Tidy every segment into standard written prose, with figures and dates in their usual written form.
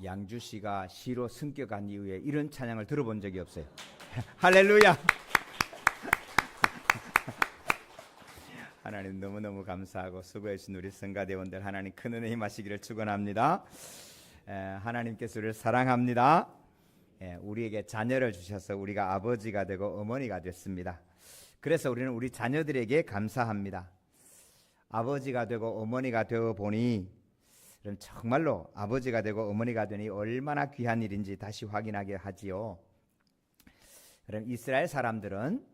양주 씨가 시로 승격한 이후에 이런 찬양을 들어본 적이 없어요. 할렐루야. 하나님 너무너무 감사하고 수고해주신 우리 성가대원들 하나님 큰 은혜 임하시기를 축원합니다. 하나님께서 우리를 사랑합니다. 우리에게 자녀를 주셔서 우리가 아버지가 되고 어머니가 됐습니다. 그래서 우리는 우리 자녀들에게 감사합니다. 아버지가 되고 어머니가 되어 보니 그럼 정말로 아버지가 되고 어머니가 되니 얼마나 귀한 일인지 다시 확인하게 하지요. 그럼 이스라엘 사람들은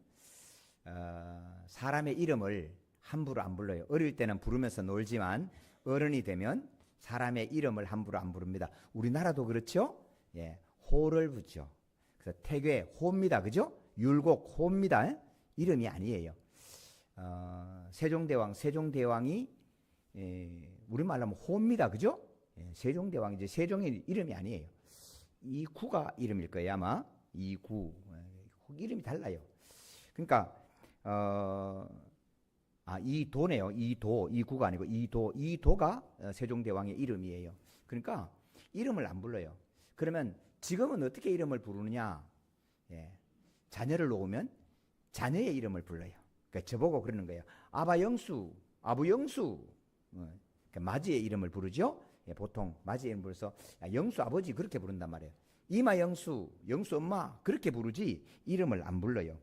사람의 이름을 함부로 안 불러요. 어릴 때는 부르면서 놀지만 어른이 되면 사람의 이름을 함부로 안 부릅니다. 우리나라도 그렇죠? 예, 호를 붙죠. 그래서 태괴 호입니다. 그죠? 율곡 호입니다. 이름이 아니에요. 세종대왕이 우리말로 하면 호입니다. 그죠? 예, 세종대왕 이제 세종의 이름이 아니에요. 이 구가 이름일 거예요. 아마 이 구 이름이 달라요. 그러니까 이도네요. 이 구가 아니고 이도가 세종대왕의 이름이에요. 그러니까 이름을 안 불러요. 그러면 지금은 어떻게 이름을 부르느냐? 예, 자녀를 놓으면 자녀의 이름을 불러요. 그러니까 저보고 그러는 거예요. 아바영수, 아부영수. 그러니까 마지의 이름을 부르죠. 예, 보통 마지의 이름을 불러서 영수 아버지 그렇게 부른단 말이에요. 이마영수, 영수 엄마 그렇게 부르지 이름을 안 불러요.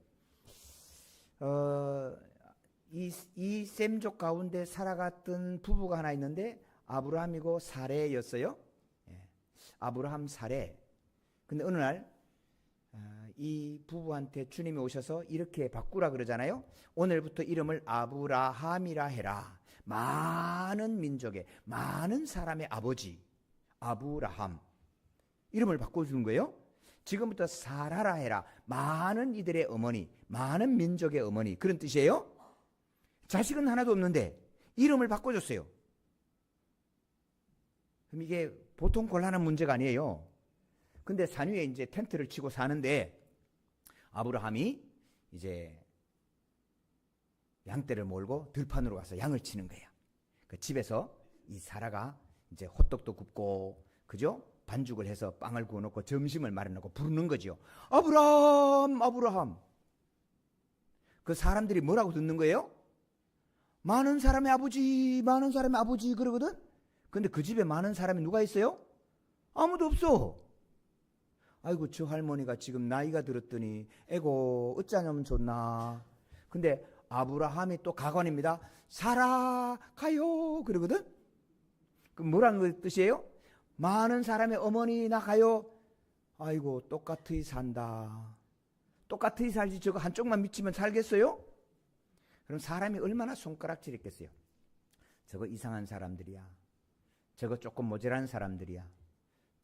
이 셈족 가운데 살아갔던 부부가 하나 있는데 아브라함이고 사레였어요. 예, 아브라함 사레. 근데 어느 날 이 부부한테 주님이 오셔서 이렇게 바꾸라 그러잖아요. 오늘부터 이름을 아브라함이라 해라. 많은 민족의 많은 사람의 아버지 아브라함 이름을 바꿔주는 거예요. 지금부터 사라라 해라. 많은 이들의 어머니 많은 민족의 어머니 그런 뜻이에요. 자식은 하나도 없는데 이름을 바꿔줬어요. 그럼 이게 보통 곤란한 문제가 아니에요. 근데 산 위에 이제 텐트를 치고 사는데 아브라함이 이제 양떼를 몰고 들판으로 가서 양을 치는 거예요. 그 집에서 이 사라가 이제 호떡도 굽고 그죠? 반죽을 해서 빵을 구워놓고 점심을 마련하고 부르는 거죠. 아브라함, 아브라함. 그 사람들이 뭐라고 듣는 거예요? 많은 사람의 아버지, 많은 사람의 아버지 그러거든. 근데 그 집에 많은 사람이 누가 있어요? 아무도 없어. 아이고 저 할머니가 지금 나이가 들었더니 에고 어쩌냐면 좋나. 근데 아브라함이 또 가관입니다. 사라 가요 그러거든. 그 뭐라는 뜻이에요? 많은 사람의 어머니 나 가요. 아이고 똑같이 산다. 똑같이 살지 저거 한쪽만 미치면 살겠어요? 그럼 사람이 얼마나 손가락질 했겠어요? 저거 이상한 사람들이야. 저거 조금 모자란 사람들이야.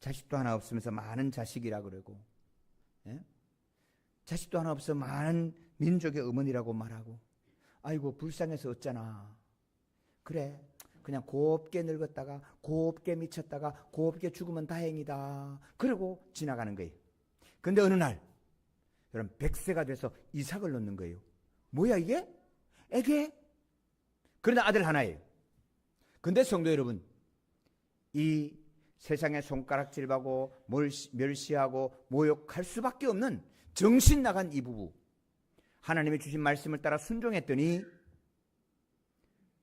자식도 하나 없으면서 많은 자식이라 그러고, 예? 자식도 하나 없어 많은 민족의 어머니라고 말하고, 아이고 불쌍해서 어쩌나. 그래 그냥 곱게 늙었다가 곱게 미쳤다가 곱게 죽으면 다행이다. 그러고 지나가는 거예요. 근데 어느 날 여러분 100세가 돼서 이삭을 낳는 거예요. 뭐야 이게? 애게? 그러나 아들 하나예요. 근데 성도 여러분, 이 세상에 손가락질하고 멸시하고 모욕할 수밖에 없는 정신 나간 이 부부, 하나님이 주신 말씀을 따라 순종했더니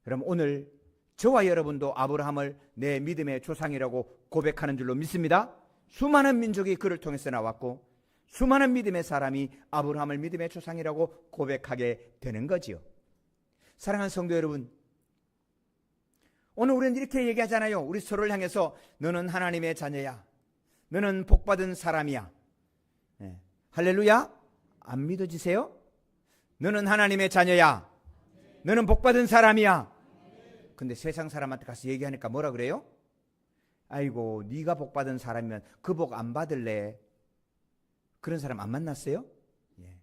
여러분 오늘 저와 여러분도 아브라함을 내 믿음의 조상이라고 고백하는 줄로 믿습니다. 수많은 민족이 그를 통해서 나왔고 수많은 믿음의 사람이 아브라함을 믿음의 조상이라고 고백하게 되는 거지요. 사랑하는 성도 여러분, 오늘 우리는 이렇게 얘기하잖아요. 우리 서로를 향해서 너는 하나님의 자녀야. 너는 복받은 사람이야. 네. 할렐루야. 안 믿어지세요? 너는 하나님의 자녀야. 너는 복받은 사람이야. 근데 세상 사람한테 가서 얘기하니까 뭐라 그래요? 아이고 네가 복받은 사람이면 그 복 안 받을래. 그런 사람 안 만났어요? 예.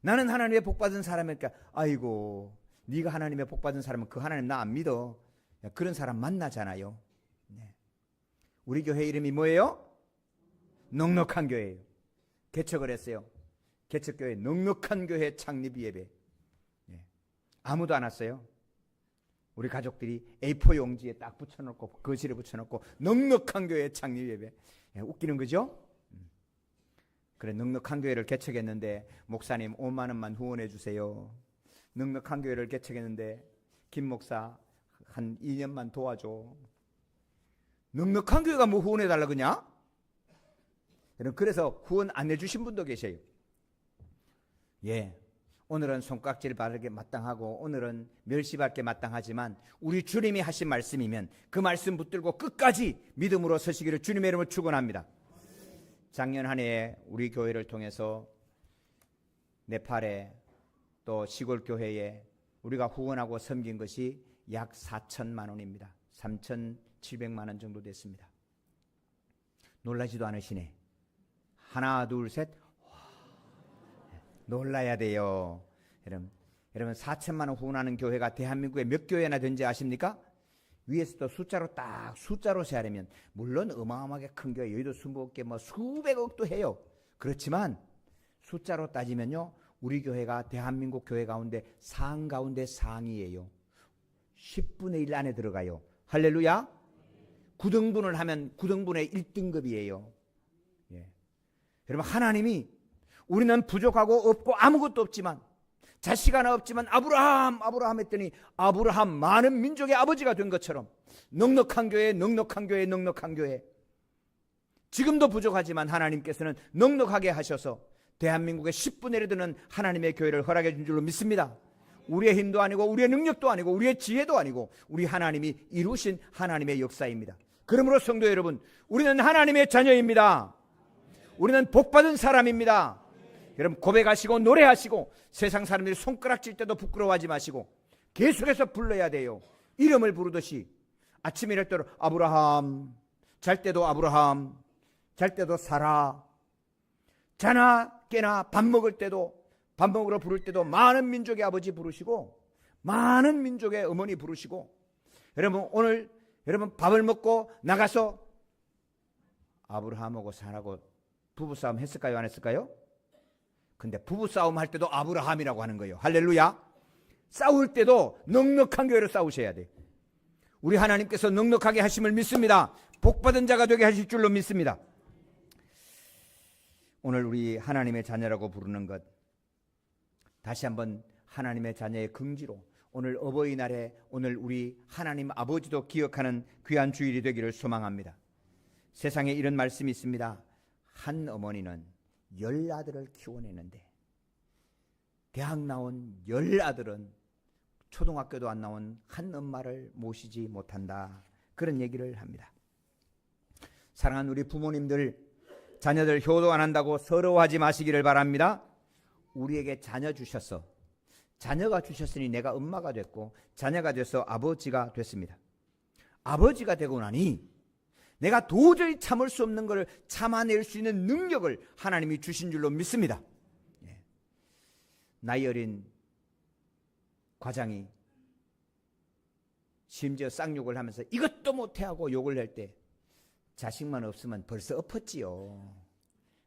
나는 하나님의 복받은 사람이니까 아이고 네가 하나님의 복받은 사람은 그 하나님 나 안 믿어. 그런 사람 만나잖아요. 네. 우리 교회 이름이 뭐예요? 넉넉한 교회예요. 개척을 했어요. 개척교회 넉넉한 교회 창립 예배. 네. 아무도 안 왔어요. 우리 가족들이 A4 용지에 딱 붙여놓고 거실에 붙여놓고 넉넉한 교회 창립 예배. 웃기는 거죠? 그래, 넉넉한 교회를 개척했는데 목사님 5만 원만 후원해 주세요. 넉넉한 교회를 개척했는데 김 목사 한 2년만 도와줘. 넉넉한 교회가 뭐 후원해 달라 그냐? 그래서 후원 안 해주신 분도 계셔요. 예, 오늘은 손깍질 바르게 마땅하고 오늘은 멸시받게 마땅하지만 우리 주님이 하신 말씀이면 그 말씀 붙들고 끝까지 믿음으로 서시기를 주님의 이름으로 축원합니다. 작년 한 해에 우리 교회를 통해서 네팔에 또 시골 교회에 우리가 후원하고 섬긴 것이 약 4천만 원입니다. 3,700만 원 정도 됐습니다. 놀라지도 않으시네. 하나 둘 셋. 놀라야 돼요. 여러분 4천만 원 후원하는 교회가 대한민국에 몇 교회나 된지 아십니까? 위에서도 숫자로 세하려면 물론 어마어마하게 큰 교회 여의도 수목계 뭐 수백억도 해요. 그렇지만 숫자로 따지면요, 우리 교회가 대한민국 교회 가운데 상 가운데 상이에요. 10분의 1 안에 들어가요. 할렐루야. 9등분을 하면 9등분의 1등급이에요. 예. 여러분, 하나님이 우리는 부족하고 없고 아무것도 없지만, 자식 하나 없지만 아브라함 했더니 아브라함 많은 민족의 아버지가 된 것처럼 넉넉한 교회, 넉넉한 교회, 넉넉한 교회. 지금도 부족하지만 하나님께서는 넉넉하게 하셔서 대한민국의 10분의 1이 드는 하나님의 교회를 허락해 준 줄로 믿습니다. 우리의 힘도 아니고 우리의 능력도 아니고 우리의 지혜도 아니고 우리 하나님이 이루신 하나님의 역사입니다. 그러므로 성도 여러분, 우리는 하나님의 자녀입니다. 우리는 복받은 사람입니다. 여러분, 고백하시고 노래하시고 세상 사람들이 손가락질 때도 부끄러워하지 마시고 계속해서 불러야 돼요. 이름을 부르듯이 아침에 일어날 때도 아브라함, 잘 때도 아브라함, 잘 때도 사라, 자나 깨나 밥 먹을 때도, 밥 먹으러 부를 때도 많은 민족의 아버지 부르시고 많은 민족의 어머니 부르시고. 여러분, 오늘 여러분 밥을 먹고 나가서 아브라함하고 사라하고 부부싸움 했을까요? 안 했을까요? 근데 부부싸움 할 때도 아브라함이라고 하는 거예요. 할렐루야. 싸울 때도 넉넉한 교회로 싸우셔야 돼. 우리 하나님께서 넉넉하게 하심을 믿습니다. 복받은 자가 되게 하실 줄로 믿습니다. 오늘 우리 하나님의 자녀라고 부르는 것, 다시 한번 하나님의 자녀의 긍지로 오늘 어버이날에 오늘 우리 하나님 아버지도 기억하는 귀한 주일이 되기를 소망합니다. 세상에 이런 말씀이 있습니다. 한 어머니는 10아들을 키워내는데 대학 나온 10아들은 초등학교도 안 나온 한 엄마를 모시지 못한다. 그런 얘기를 합니다. 사랑하는 우리 부모님들, 자녀들 효도 안 한다고 서러워하지 마시기를 바랍니다. 우리에게 자녀 주셨어. 자녀가 주셨으니 내가 엄마가 됐고 자녀가 돼서 아버지가 됐습니다. 아버지가 되고 나니 내가 도저히 참을 수 없는 것을 참아낼 수 있는 능력을 하나님이 주신 줄로 믿습니다. 나이 어린 과장이 심지어 쌍욕을 하면서 이것도 못해하고 욕을 할 때 자식만 없으면 벌써 엎었지요.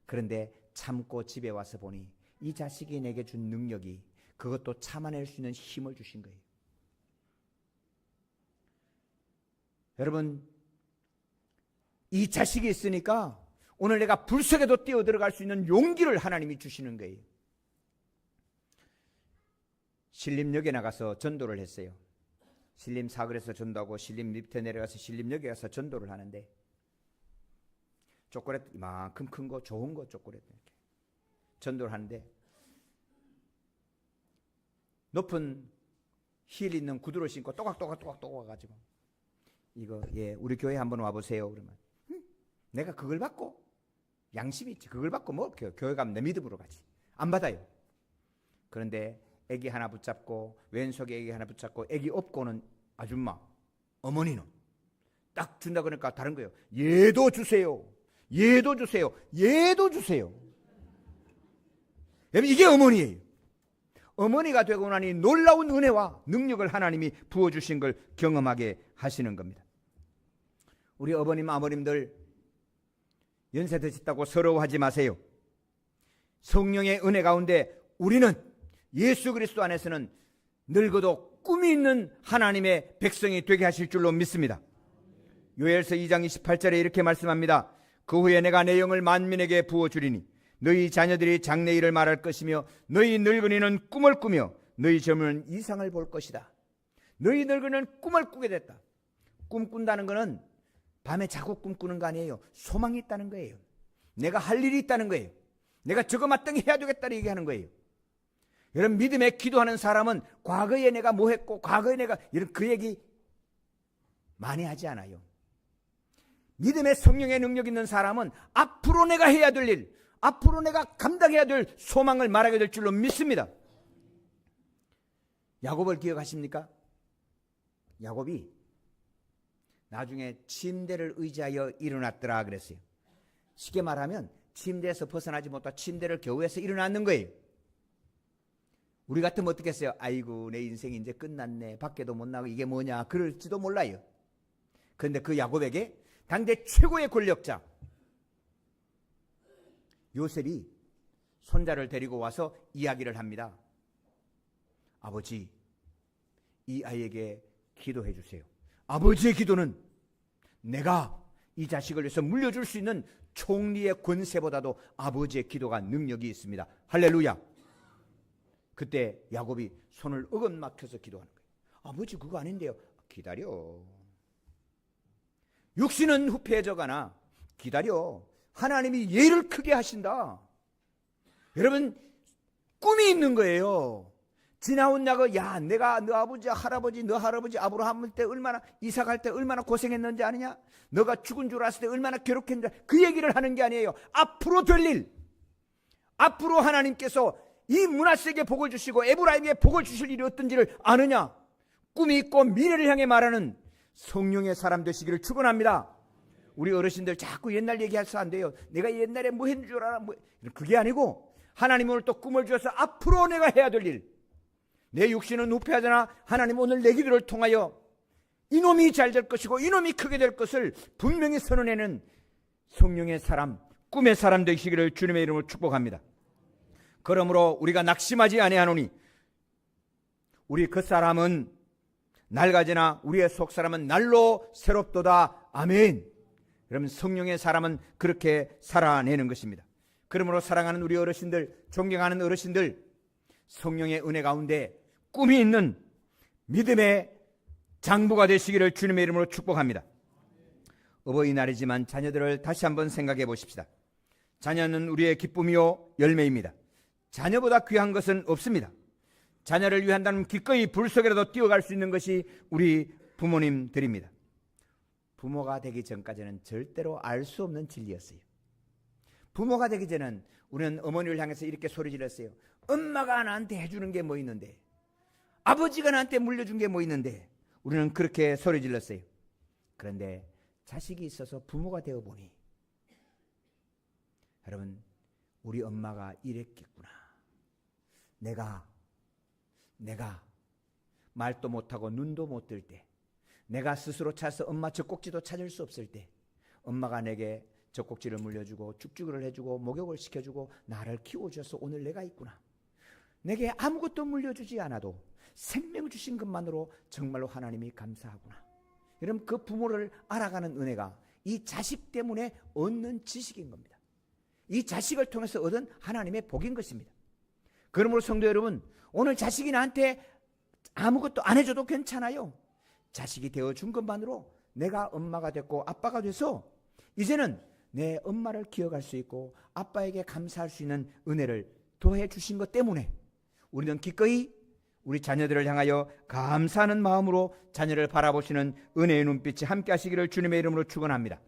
그런데 참고 집에 와서 보니 이 자식이 내게 준 능력이 그것도 참아낼 수 있는 힘을 주신 거예요. 여러분, 이 자식이 있으니까 오늘 내가 불 속에도 뛰어들어갈 수 있는 용기를 하나님이 주시는 거예요. 신림역에 나가서 전도를 했어요. 신림 사거리에서 전도하고 신림 밑에 내려가서 신림역에 가서 전도를 하는데 초콜릿 이만큼 큰 거, 좋은 거 초콜릿 이렇게 전도를 하는데 높은 힐 있는 구두를 신고 또각또각 와가지고 이거 우리 교회 한번 와보세요. 그러면 내가 그걸 받고 양심이 있지. 그걸 받고 뭐 교회 가면 내 믿음으로 가지. 안 받아요. 그런데 애기 하나 붙잡고 왼손에 애기 하나 붙잡고 애기 업고는 아줌마 어머니는 딱 준다 그러니까 다른 거예요. 얘도 주세요. 얘도 주세요. 얘도 주세요. 여러분, 이게 어머니예요. 어머니가 되고 나니 놀라운 은혜와 능력을 하나님이 부어주신 걸 경험하게 하시는 겁니다. 우리 어머님 아버님들 연세 드셨다고 서러워하지 마세요. 성령의 은혜 가운데 우리는 예수 그리스도 안에서는 늙어도 꿈이 있는 하나님의 백성이 되게 하실 줄로 믿습니다. 요엘서 2장 28절에 이렇게 말씀합니다. 그 후에 내가 내 영을 만민에게 부어주리니 너희 자녀들이 장래일을 말할 것이며 너희 늙은이는 꿈을 꾸며 너희 젊은 이상을 볼 것이다. 너희 늙은이는 꿈을 꾸게 됐다. 꿈꾼다는 것은 밤에 자고 꿈꾸는 거 아니에요. 소망이 있다는 거예요. 내가 할 일이 있다는 거예요. 내가 저거 마땅히 해야 되겠다는 얘기하는 거예요. 여러분, 믿음에 기도하는 사람은 과거에 내가 뭐 했고 과거에 내가 이런 그 얘기 많이 하지 않아요. 믿음의 성령의 능력 있는 사람은 앞으로 내가 해야 될 일, 앞으로 내가 감당해야 될 소망을 말하게 될 줄로 믿습니다. 야곱을 기억하십니까? 야곱이 나중에 침대를 의지하여 일어났더라 그랬어요. 쉽게 말하면 침대에서 벗어나지 못하 침대를 겨우 해서 일어났는 거예요. 우리 같으면 어떻게 했어요? 아이고, 내 인생이 이제 끝났네, 밖에도 못 나가고 이게 뭐냐, 그럴지도 몰라요. 그런데 그 야곱에게 당대 최고의 권력자 요셉이 손자를 데리고 와서 이야기를 합니다. 아버지, 이 아이에게 기도해 주세요. 아버지의 기도는 내가 이 자식을 위해서 물려줄 수 있는 총리의 권세보다도 아버지의 기도가 능력이 있습니다. 할렐루야. 그때 야곱이 손을 어긋막혀서 기도하는 거예요. 아버지, 그거 아닌데요. 기다려. 육신은 후패해져가나 기다려. 하나님이 예를 크게 하신다. 여러분, 꿈이 있는 거예요. 지나온 낙을, 야, 내가 너 아버지, 할아버지, 너 할아버지 아브라함 때 얼마나, 이삭할 때 얼마나 고생했는지 아느냐? 너가 죽은 줄 알았을 때 얼마나 괴롭겠는지, 그 얘기를 하는 게 아니에요. 앞으로 될 일, 앞으로 하나님께서 이 므낫세에게 복을 주시고 에브라임에게 복을 주실 일이 어떤지를 아느냐? 꿈이 있고 미래를 향해 말하는 성령의 사람 되시기를 축원합니다. 우리 어르신들 자꾸 옛날 얘기해서 안 돼요. 내가 옛날에 뭐 했는 줄 알아? 그게 아니고 하나님 오늘 또 꿈을 주셔서 앞으로 내가 해야 될 일, 내 육신은 후패하잖아. 하나님 오늘 내 기도를 통하여 이놈이 잘 될 것이고 이놈이 크게 될 것을 분명히 선언하는 성령의 사람, 꿈의 사람 되시기를 주님의 이름으로 축복합니다. 그러므로 우리가 낙심하지 아니하노니 우리 그 사람은 낡아지나 우리의 속 사람은 날로 새롭도다. 아멘. 여러분, 성령의 사람은 그렇게 살아내는 것입니다. 그러므로 사랑하는 우리 어르신들, 존경하는 어르신들, 성령의 은혜 가운데 꿈이 있는 믿음의 장부가 되시기를 주님의 이름으로 축복합니다. 어버이날이지만 자녀들을 다시 한번 생각해 보십시다. 자녀는 우리의 기쁨이요 열매입니다. 자녀보다 귀한 것은 없습니다. 자녀를 위한다면 기꺼이 불 속에라도 뛰어갈 수 있는 것이 우리 부모님들입니다. 부모가 되기 전까지는 절대로 알 수 없는 진리였어요. 부모가 되기 전엔 우리는 어머니를 향해서 이렇게 소리 질렀어요. 엄마가 나한테 해주는 게 뭐 있는데, 아버지가 나한테 물려준 게 뭐 있는데, 우리는 그렇게 소리 질렀어요. 그런데 자식이 있어서 부모가 되어 보니, 여러분, 우리 엄마가 이랬겠구나. 내가 말도 못하고 눈도 못 뜰 때, 내가 스스로 찾아서 엄마 젖꼭지도 찾을 수 없을 때 엄마가 내게 젖꼭지를 물려주고 죽죽을 해주고 목욕을 시켜주고 나를 키워줘서 오늘 내가 있구나. 내게 아무것도 물려주지 않아도 생명을 주신 것만으로 정말로 하나님이 감사하구나. 여러분, 그 부모를 알아가는 은혜가 이 자식 때문에 얻는 지식인 겁니다. 이 자식을 통해서 얻은 하나님의 복인 것입니다. 그러므로 성도 여러분, 오늘 자식이 나한테 아무것도 안 해줘도 괜찮아요. 자식이 되어준 것만으로 내가 엄마가 됐고 아빠가 돼서 이제는 내 엄마를 기억할 수 있고 아빠에게 감사할 수 있는 은혜를 더해 주신 것 때문에 우리는 기꺼이 우리 자녀들을 향하여 감사하는 마음으로 자녀를 바라보시는 은혜의 눈빛이 함께 하시기를 주님의 이름으로 축원합니다.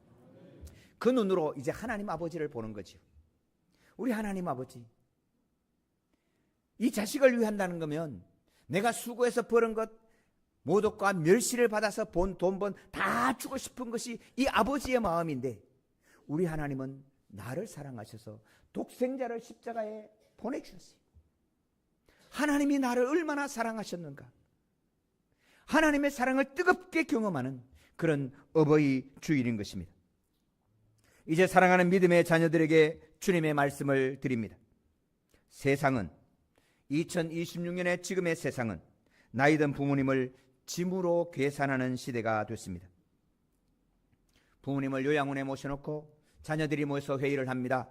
그 눈으로 이제 하나님 아버지를 보는 거죠. 우리 하나님 아버지, 이 자식을 위한다는 거면 내가 수고해서 버는 것 모독과 멸시를 받아서 돈 번 다 주고 싶은 것이 이 아버지의 마음인데, 우리 하나님은 나를 사랑하셔서 독생자를 십자가에 보내주셨어요. 하나님이 나를 얼마나 사랑하셨는가. 하나님의 사랑을 뜨겁게 경험하는 그런 어버이 주일인 것입니다. 이제 사랑하는 믿음의 자녀들에게 주님의 말씀을 드립니다. 세상은 2026년의 지금의 세상은 나이든 부모님을 짐으로 계산하는 시대가 됐습니다. 부모님을 요양원에 모셔놓고 자녀들이 모여서 회의를 합니다.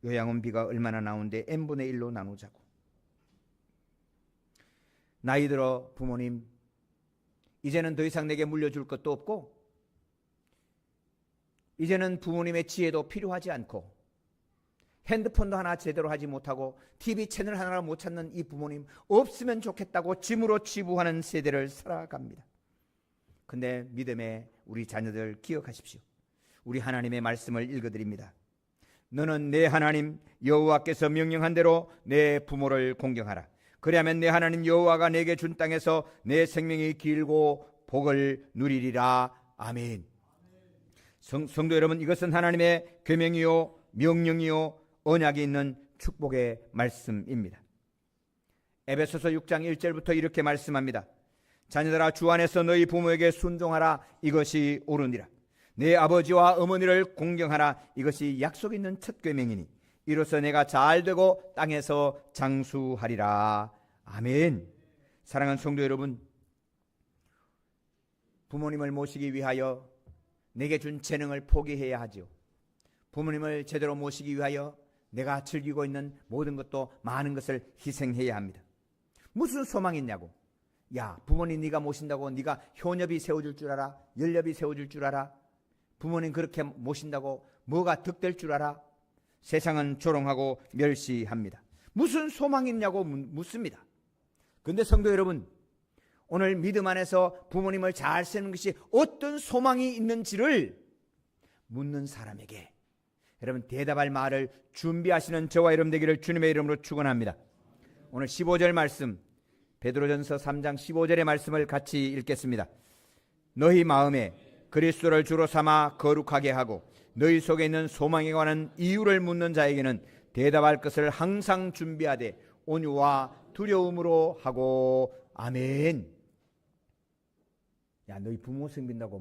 요양원비가 얼마나 나오는데 n분의 1로 나누자고. 나이 들어 부모님 이제는 더 이상 내게 물려줄 것도 없고 이제는 부모님의 지혜도 필요하지 않고 핸드폰도 하나 제대로 하지 못하고 TV 채널 하나를 못 찾는 이 부모님 없으면 좋겠다고 짐으로 치부하는 세대를 살아갑니다. 근데 믿음의 우리 자녀들 기억하십시오. 우리 하나님의 말씀을 읽어드립니다. 너는 내 하나님 여호와께서 명령한 대로 내 부모를 공경하라. 그리하면 내 하나님 여호와가 내게 준 땅에서 내 생명이 길고 복을 누리리라. 아멘. 성도 여러분, 이것은 하나님의 계명이요 명령이요 언약이 있는 축복의 말씀입니다. 에베소서 6장 1절부터 이렇게 말씀합니다. 자녀들아, 주 안에서 너희 부모에게 순종하라. 이것이 옳으니라. 내 아버지와 어머니를 공경하라. 이것이 약속 있는 첫 계명이니 이로써 내가 잘되고 땅에서 장수하리라. 아멘. 사랑하는 성도 여러분, 부모님을 모시기 위하여 내게 준 재능을 포기해야 하죠. 부모님을 제대로 모시기 위하여 내가 즐기고 있는 모든 것도 많은 것을 희생해야 합니다. 무슨 소망이 있냐고. 야, 부모님 네가 모신다고 네가 효녀비 세워줄 줄 알아? 연료비 세워줄 줄 알아? 부모님 그렇게 모신다고 뭐가 득될 줄 알아? 세상은 조롱하고 멸시합니다. 무슨 소망이 있냐고 묻습니다. 그런데 성도 여러분, 오늘 믿음 안에서 부모님을 잘 쓰는 것이 어떤 소망이 있는지를 묻는 사람에게 여러분 대답할 말을 준비하시는 저와 여러분 되기를 주님의 이름으로 축원합니다. 오늘 15절 말씀, 베드로전서 3장 15절의 말씀을 같이 읽겠습니다. 너희 마음에 그리스도를 주로 삼아 거룩하게 하고 너희 속에 있는 소망에 관한 이유를 묻는 자에게는 대답할 것을 항상 준비하되 온유와 두려움으로 하고. 아멘. 야, 너희 부모 섬긴다고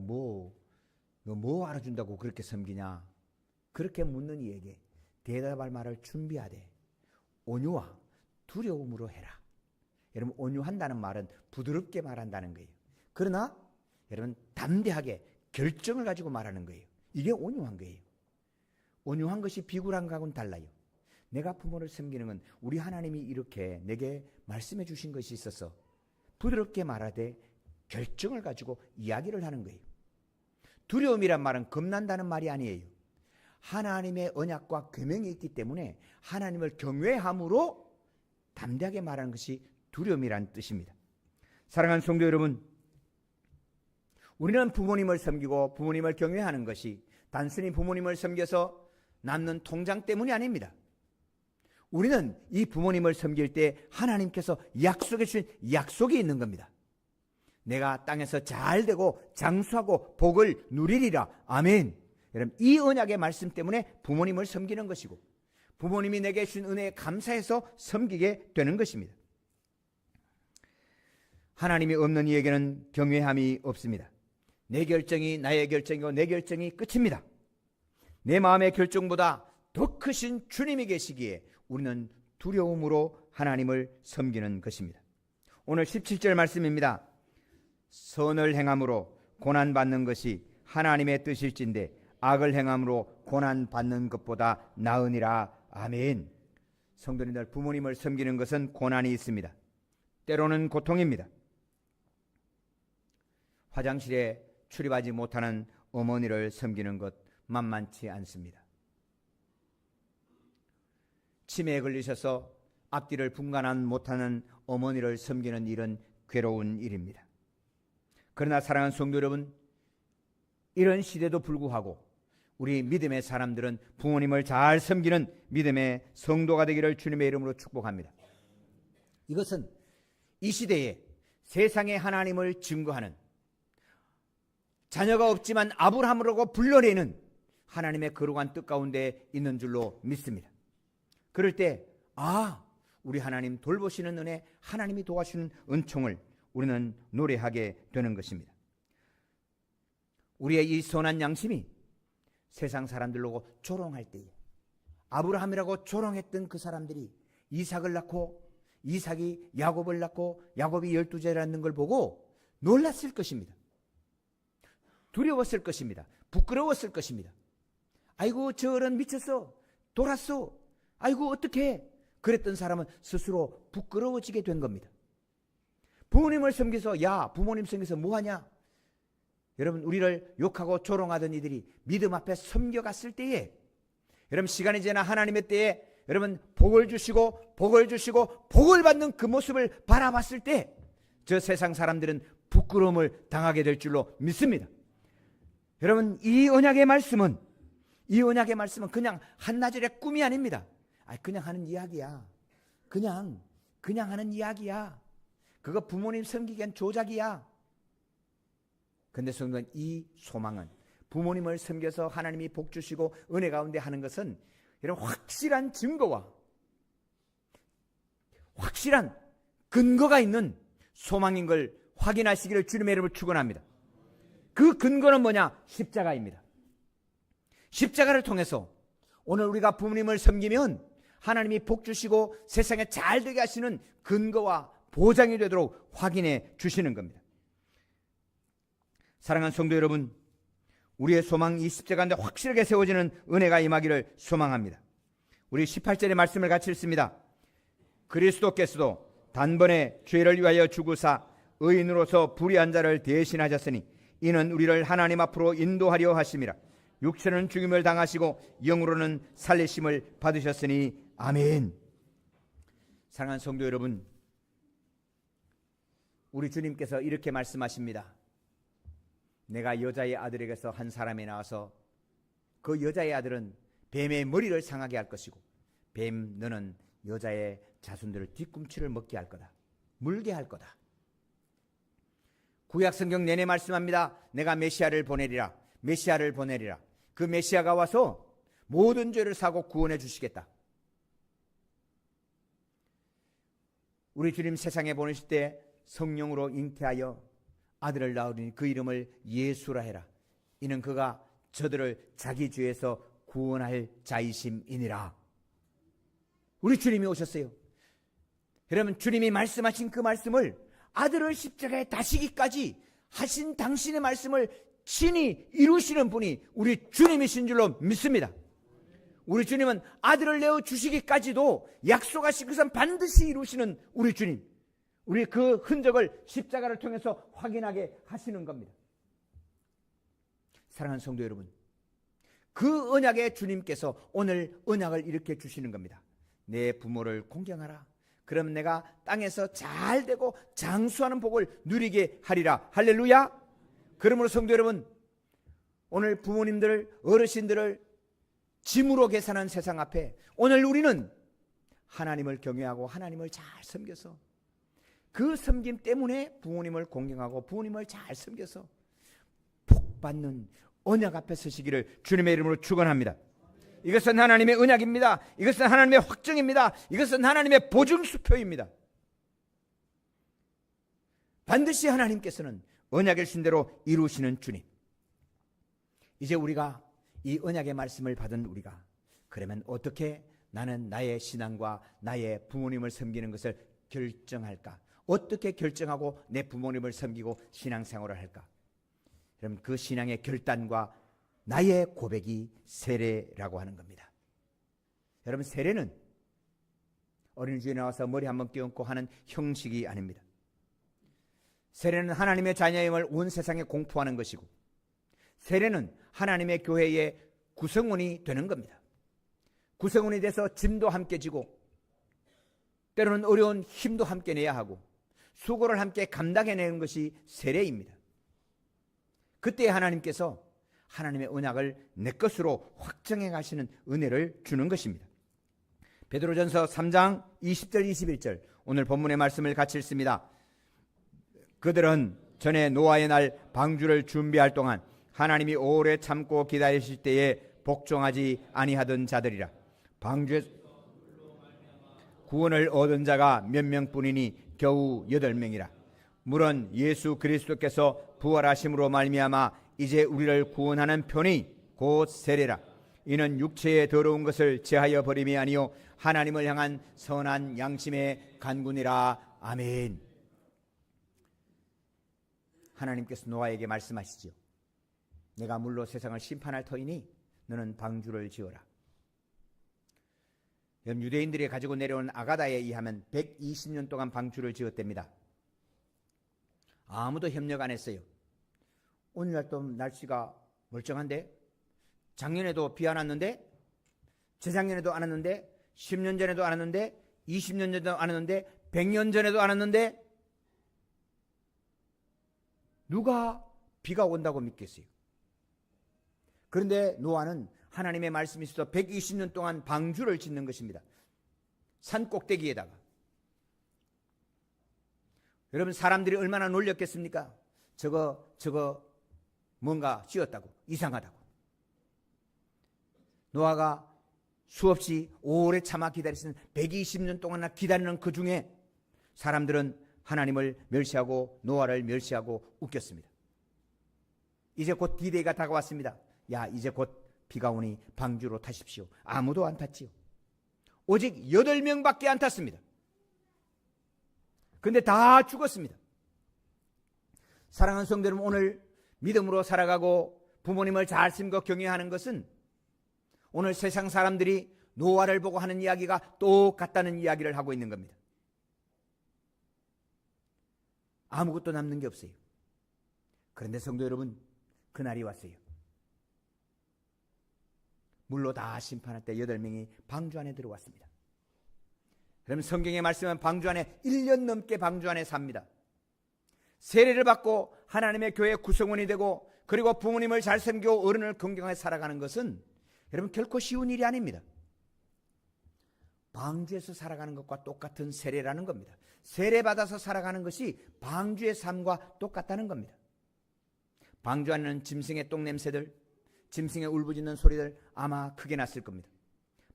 너 뭐 알아준다고 그렇게 섬기냐? 그렇게 묻는 이에게 대답할 말을 준비하되 온유와 두려움으로 해라. 여러분, 온유한다는 말은 부드럽게 말한다는 거예요. 그러나 여러분 담대하게 결정을 가지고 말하는 거예요. 이게 온유한 거예요. 온유한 것이 비굴한 것하고는 달라요. 내가 부모를 섬기는 건 우리 하나님이 이렇게 내게 말씀해 주신 것이 있어서 부드럽게 말하되 결정을 가지고 이야기를 하는 거예요. 두려움이란 말은 겁난다는 말이 아니에요. 하나님의 언약과 계명이 있기 때문에 하나님을 경외함으로 담대하게 말하는 것이 두려움이란 뜻입니다. 사랑하는 성도 여러분, 우리는 부모님을 섬기고 부모님을 경외하는 것이 단순히 부모님을 섬겨서 남는 통장 때문이 아닙니다. 우리는 이 부모님을 섬길 때 하나님께서 약속해 주신 약속이 있는 겁니다. 내가 땅에서 잘되고 장수하고 복을 누리리라. 아멘. 여러분, 이 언약의 말씀 때문에 부모님을 섬기는 것이고 부모님이 내게 주신 은혜에 감사해서 섬기게 되는 것입니다. 하나님이 없는 이에게는 경외함이 없습니다. 내 결정이 나의 결정이고 내 결정이 끝입니다. 내 마음의 결정보다 더 크신 주님이 계시기에 우리는 두려움으로 하나님을 섬기는 것입니다. 오늘 17절 말씀입니다. 선을 행함으로 고난받는 것이 하나님의 뜻일진데 악을 행함으로 고난받는 것보다 나으니라. 아멘. 성도님들, 부모님을 섬기는 것은 고난이 있습니다. 때로는 고통입니다. 화장실에 출입하지 못하는 어머니를 섬기는 것 만만치 않습니다. 치매에 걸리셔서 앞뒤를 분간 못하는 어머니를 섬기는 일은 괴로운 일입니다. 그러나 사랑하는 성도 여러분, 이런 시대도 불구하고 우리 믿음의 사람들은 부모님을 잘 섬기는 믿음의 성도가 되기를 주님의 이름으로 축복합니다. 이것은 이 시대에 세상의 하나님을 증거하는, 자녀가 없지만 아브라함이라고 불러내는 하나님의 거룩한 뜻 가운데 있는 줄로 믿습니다. 그럴 때 우리 하나님 돌보시는 은혜, 하나님이 도와주는 은총을 우리는 노래하게 되는 것입니다. 우리의 이 선한 양심이 세상 사람들로 조롱할 때에 아브라함이라고 조롱했던 그 사람들이 이삭을 낳고 이삭이 야곱을 낳고 야곱이 12제를 낳는 걸 보고 놀랐을 것입니다. 두려웠을 것입니다. 부끄러웠을 것입니다. 아이고 저런 미쳤어. 돌았어. 아이고 어떡해. 그랬던 사람은 스스로 부끄러워지게 된 겁니다. 부모님을 섬겨서 야 부모님 섬겨서 뭐하냐. 여러분 우리를 욕하고 조롱하던 이들이 믿음 앞에 섬겨갔을 때에 여러분 시간이 지나 하나님의 때에 여러분 복을 주시고 복을 받는 그 모습을 바라봤을 때 저 세상 사람들은 부끄러움을 당하게 될 줄로 믿습니다. 여러분 이 언약의 말씀은 그냥 한나절의 꿈이 아닙니다. 그냥 하는 이야기야. 그냥 하는 이야기야. 그거 부모님 섬기기엔 조작이야. 근데 성도는 이 소망은 부모님을 섬겨서 하나님이 복 주시고 은혜 가운데 하는 것은 이런 확실한 증거와 확실한 근거가 있는 소망인 걸 확인하시기를 주님의 이름으로 축원합니다. 그 근거는 뭐냐? 십자가입니다. 십자가를 통해서 오늘 우리가 부모님을 섬기면 하나님이 복 주시고 세상에 잘 되게 하시는 근거와 보장이 되도록 확인해 주시는 겁니다. 사랑하는 성도 여러분, 우리의 소망 이 십자가인데 확실하게 세워지는 은혜가 임하기를 소망합니다. 우리 18절의 말씀을 같이 읽습니다. 그리스도께서도 단번에 죄를 위하여 죽으사 의인으로서 불의한 자를 대신하셨으니 이는 우리를 하나님 앞으로 인도하려 하심이라. 육체는 죽임을 당하시고 영으로는 살리심을 받으셨으니 아멘. 사랑하는 성도 여러분, 우리 주님께서 이렇게 말씀하십니다. 내가 여자의 아들에게서 한 사람이 나와서 그 여자의 아들은 뱀의 머리를 상하게 할 것이고 뱀 너는 여자의 자손들을 뒤꿈치를 먹게 할 거다. 물게 할 거다. 구약성경 내내 말씀합니다. 내가 메시아를 보내리라. 그 메시아가 와서 모든 죄를 사고 구원해 주시겠다. 우리 주님 세상에 보내실 때 성령으로 잉태하여 아들을 낳으니 그 이름을 예수라 해라. 이는 그가 저들을 자기 죄에서 구원할 자이심이니라. 우리 주님이 오셨어요. 여러분 주님이 말씀하신 그 말씀을 아들을 십자가에 다시기까지 하신 당신의 말씀을 친히 이루시는 분이 우리 주님이신 줄로 믿습니다. 우리 주님은 아들을 내어 주시기까지도 약속하신 것은 반드시 이루시는 우리 주님. 우리 그 흔적을 십자가를 통해서 확인하게 하시는 겁니다. 사랑하는 성도 여러분, 그 언약의 주님께서 오늘 언약을 이렇게 주시는 겁니다. 내 부모를 공경하라. 그럼 내가 땅에서 잘 되고 장수하는 복을 누리게 하리라. 할렐루야. 그러므로 성도 여러분, 오늘 부모님들, 어르신들을 짐으로 계산한 세상 앞에 오늘 우리는 하나님을 경외하고 하나님을 잘 섬겨서 그 섬김 때문에 부모님을 공경하고 부모님을 잘 섬겨서 복받는 언약 앞에 서시기를 주님의 이름으로 축원합니다. 이것은 하나님의 언약입니다. 이것은 하나님의 확정입니다. 이것은 하나님의 보증수표입니다. 반드시 하나님께서는 언약의 신대로 이루시는 주님. 이제 우리가 이 언약의 말씀을 받은 우리가 그러면 어떻게 나는 나의 신앙과 나의 부모님을 섬기는 것을 결정할까? 어떻게 결정하고 내 부모님을 섬기고 신앙생활을 할까? 그럼 그 신앙의 결단과 나의 고백이 세례라고 하는 겁니다. 여러분 세례는 어린이집에 나와서 머리 한번 끼얹고 하는 형식이 아닙니다. 세례는 하나님의 자녀임을 온 세상에 공포하는 것이고 세례는 하나님의 교회의 구성원이 되는 겁니다. 구성원이 돼서 짐도 함께 지고 때로는 어려운 힘도 함께 내야 하고 수고를 함께 감당해내는 것이 세례입니다. 그때 하나님께서 하나님의 언약을 내 것으로 확정해 가시는 은혜를 주는 것입니다. 베드로전서 3장 20절 21절 오늘 본문의 말씀을 같이 읽습니다. 그들은 전에 노아의 날 방주를 준비할 동안 하나님이 오래 참고 기다리실 때에 복종하지 아니하던 자들이라. 방주에 구원을 얻은 자가 몇 명뿐이니 겨우 8명이라. 물론 예수 그리스도께서 부활하심으로 말미암아 이제 우리를 구원하는 편이 곧 세례라. 이는 육체의 더러운 것을 제하여 버림이 아니요 하나님을 향한 선한 양심의 간군이라. 아멘. 하나님께서 노아에게 말씀하시죠. 내가 물로 세상을 심판할 터이니 너는 방주를 지어라. 유대인들이 가지고 내려온 아가다에 의하면 120년 동안 방주를 지었답니다. 아무도 협력 안 했어요. 오늘날 또 날씨가 멀쩡한데, 작년에도 비 안 왔는데, 재작년에도 안 왔는데, 10년 전에도 안 왔는데, 20년 전에도 안 왔는데, 100년 전에도 안 왔는데, 누가 비가 온다고 믿겠어요? 그런데 노아는 하나님의 말씀이 있어서 120년 동안 방주를 짓는 것입니다. 산 꼭대기에다가. 여러분, 사람들이 얼마나 놀렸겠습니까? 저거 뭔가 씌었다고, 이상하다고. 노아가 수없이 오래 참아 기다리신 120년 동안 기다리는 그 중에 사람들은 하나님을 멸시하고 노아를 멸시하고 웃겼습니다. 이제 곧 D-Day가 다가왔습니다. 야, 이제 곧 비가 오니 방주로 타십시오. 아무도 안 탔지요. 오직 8명밖에 안 탔습니다. 근데 다 죽었습니다. 사랑하는 성도 여러분, 오늘 믿음으로 살아가고 부모님을 잘 섬겨 경외하는 것은 오늘 세상 사람들이 노아를 보고 하는 이야기가 똑같다는 이야기를 하고 있는 겁니다. 아무것도 남는 게 없어요. 그런데 성도 여러분, 그날이 왔어요. 물로 다 심판할 때 8명이 방주 안에 들어왔습니다. 그럼 성경에 말씀은 방주 안에 1년 넘게 방주 안에 삽니다. 세례를 받고 하나님의 교회 구성원이 되고, 그리고 부모님을 잘 섬기고 어른을 긍정하게 살아가는 것은 여러분 결코 쉬운 일이 아닙니다. 방주에서 살아가는 것과 똑같은 세례라는 겁니다. 세례받아서 살아가는 것이 방주의 삶과 똑같다는 겁니다. 방주 안에는 짐승의 똥냄새들, 짐승의 울부짖는 소리들 아마 크게 났을 겁니다.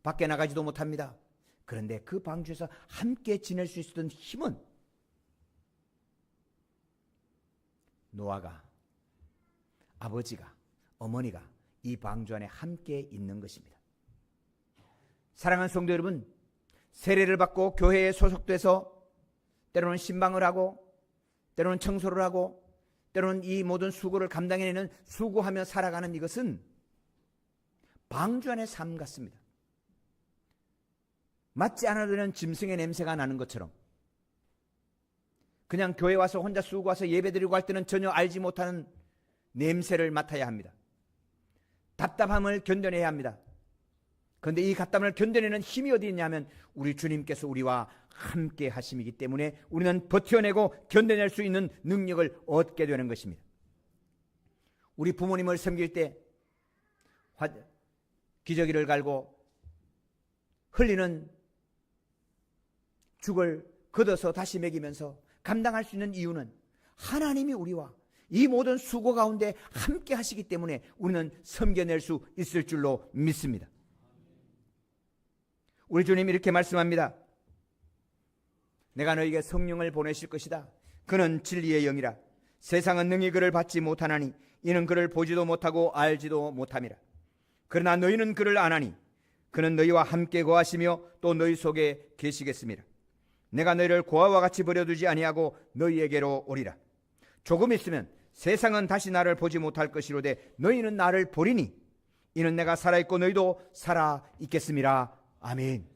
밖에 나가지도 못합니다. 그런데 그 방주에서 함께 지낼 수 있었던 힘은 노아가, 아버지가, 어머니가 이 방주 안에 함께 있는 것입니다. 사랑하는 성도 여러분, 세례를 받고 교회에 소속돼서 때로는 신방을 하고, 때로는 청소를 하고, 때로는 이 모든 수고를 감당해내는, 수고하며 살아가는 이것은 방주 안의 삶 같습니다. 맞지 않아도 되는 짐승의 냄새가 나는 것처럼, 그냥 교회 와서 혼자 수고와서 예배드리고 할 때는 전혀 알지 못하는 냄새를 맡아야 합니다. 답답함을 견뎌내야 합니다. 그런데 이 답답함을 견뎌내는 힘이 어디 있냐면 우리 주님께서 우리와 함께 하심이기 때문에 우리는 버텨내고 견뎌낼 수 있는 능력을 얻게 되는 것입니다. 우리 부모님을 섬길 때 기저귀를 갈고 흘리는 죽을 걷어서 다시 먹이면서 감당할 수 있는 이유는 하나님이 우리와 이 모든 수고 가운데 함께 하시기 때문에 우리는 섬겨낼 수 있을 줄로 믿습니다. 우리 주님이 이렇게 말씀합니다. 내가 너에게 성령을 보내실 것이다. 그는 진리의 영이라. 세상은 능히 그를 받지 못하나니 이는 그를 보지도 못하고 알지도 못함이라. 그러나 너희는 그를 아나니 그는 너희와 함께 거하시며 또 너희 속에 계시겠습니다. 내가 너희를 고아와 같이 버려두지 아니하고 너희에게로 오리라. 조금 있으면 세상은 다시 나를 보지 못할 것이로되 너희는 나를 보리니 이는 내가 살아있고 너희도 살아있겠습니다. 아멘.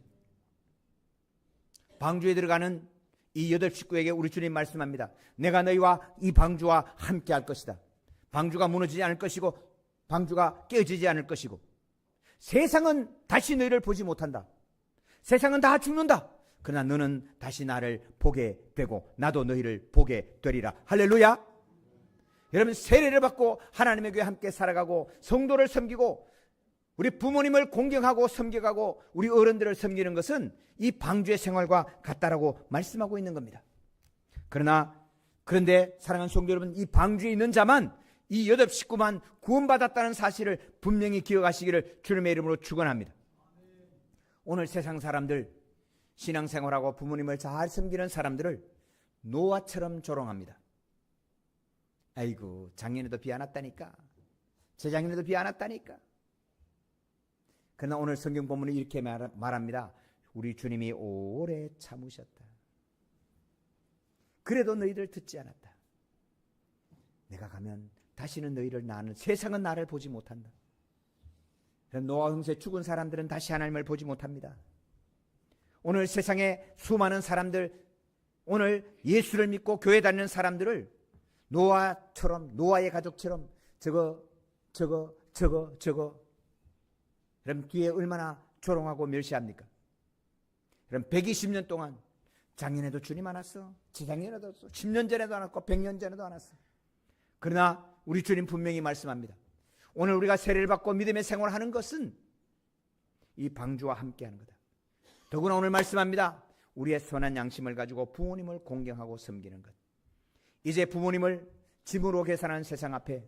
방주에 들어가는 이 8 식구에게 우리 주님 말씀합니다. 내가 너희와 이 방주와 함께 할 것이다. 방주가 무너지지 않을 것이고 방주가 깨어지지 않을 것이고, 세상은 다시 너희를 보지 못한다. 세상은 다 죽는다. 그러나 너는 다시 나를 보게 되고 나도 너희를 보게 되리라. 할렐루야. 여러분, 세례를 받고 하나님의 교회에 함께 살아가고 성도를 섬기고 우리 부모님을 공경하고 섬겨가고 우리 어른들을 섬기는 것은 이 방주의 생활과 같다라고 말씀하고 있는 겁니다. 그런데 사랑하는 성도 여러분, 이 방주에 있는 자만, 이 8 식구만 구원받았다는 사실을 분명히 기억하시기를 주님의 이름으로 축원합니다. 오늘 세상 사람들, 신앙생활하고 부모님을 잘 섬기는 사람들을 노아처럼 조롱합니다. 아이고, 작년에도 비 안 왔다니까, 재작년에도 비 안 왔다니까. 그러나 오늘 성경 본문은 이렇게 말합니다. 우리 주님이 오래 참으셨다. 그래도 너희들 듣지 않았다. 내가 가면 다시는 너희를 세상은 나를 보지 못한다. 노아 홍수에 죽은 사람들은 다시 하나님을 보지 못합니다. 오늘 세상에 수많은 사람들, 오늘 예수를 믿고 교회 다니는 사람들을 노아의 가족처럼 저거 그럼 뒤에 얼마나 조롱하고 멸시합니까? 그럼 120년 동안 작년에도 주님 안 왔어, 지작년에도 왔어, 10년 전에도 안 왔고 100년 전에도 안 왔어. 그러나 우리 주님 분명히 말씀합니다. 오늘 우리가 세례를 받고 믿음의 생활을 하는 것은 이 방주와 함께하는 거다. 더구나 오늘 말씀합니다. 우리의 선한 양심을 가지고 부모님을 공경하고 섬기는 것. 이제 부모님을 짐으로 계산하는 세상 앞에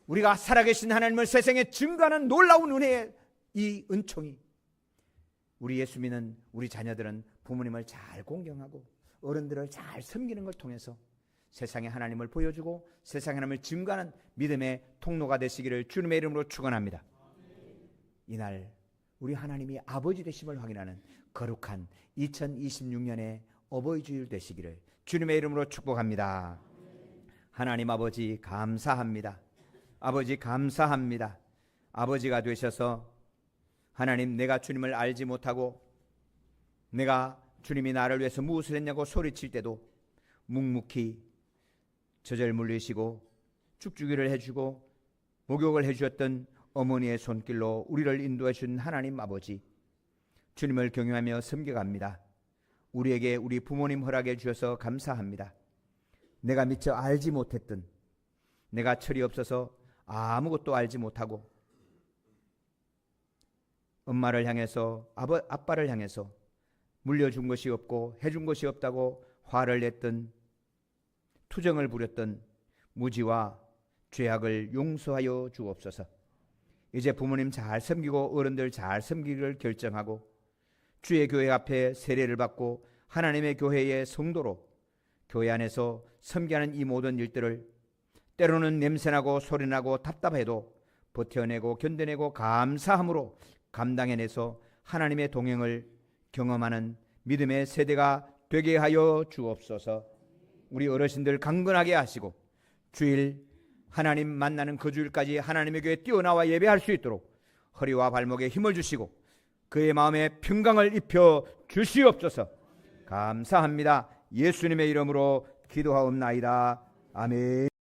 우리가 살아계신 하나님을 세상에 증거하는 놀라운 은혜의 이 은총이, 우리 예수 믿는 우리 자녀들은 부모님을 잘 공경하고 어른들을 잘 섬기는 걸 통해서 세상에 하나님을 보여주고 세상에 하나님을 증거하는 믿음의 통로가 되시기를 주님의 이름으로 축원합니다. 이날 우리 하나님이 아버지 되심을 확인하는 거룩한 2026년의 어버이 주일 되시기를 주님의 이름으로 축복합니다. 하나님 아버지 감사합니다. 아버지 감사합니다. 아버지가 되셔서 하나님, 내가 주님을 알지 못하고 내가 주님이 나를 위해서 무엇을 했냐고 소리칠 때도 묵묵히 젖을 물리시고 죽주기를 해주고 목욕을 해주셨던 어머니의 손길로 우리를 인도해 준 하나님 아버지, 주님을 경외하며 섬겨갑니다. 우리에게 우리 부모님 허락해 주셔서 감사합니다. 내가 미처 알지 못했던, 내가 철이 없어서 아무것도 알지 못하고 엄마를 향해서 아빠를 향해서 물려준 것이 없고 해준 것이 없다고 화를 냈던, 투정을 부렸던 무지와 죄악을 용서하여 주옵소서. 이제 부모님 잘 섬기고 어른들 잘 섬기기를 결정하고 주의 교회 앞에 세례를 받고 하나님의 교회의 성도로 교회 안에서 섬기는 이 모든 일들을 때로는 냄새나고 소리나고 답답해도 버텨내고 견뎌내고 감사함으로 감당해내서 하나님의 동행을 경험하는 믿음의 세대가 되게 하여 주옵소서. 우리 어르신들 강건하게 하시고 주일 하나님 만나는 그 주일까지 하나님의 교회에 뛰어나와 예배할 수 있도록 허리와 발목에 힘을 주시고 그의 마음에 평강을 입혀 주시옵소서. 감사합니다. 예수님의 이름으로 기도하옵나이다. 아멘.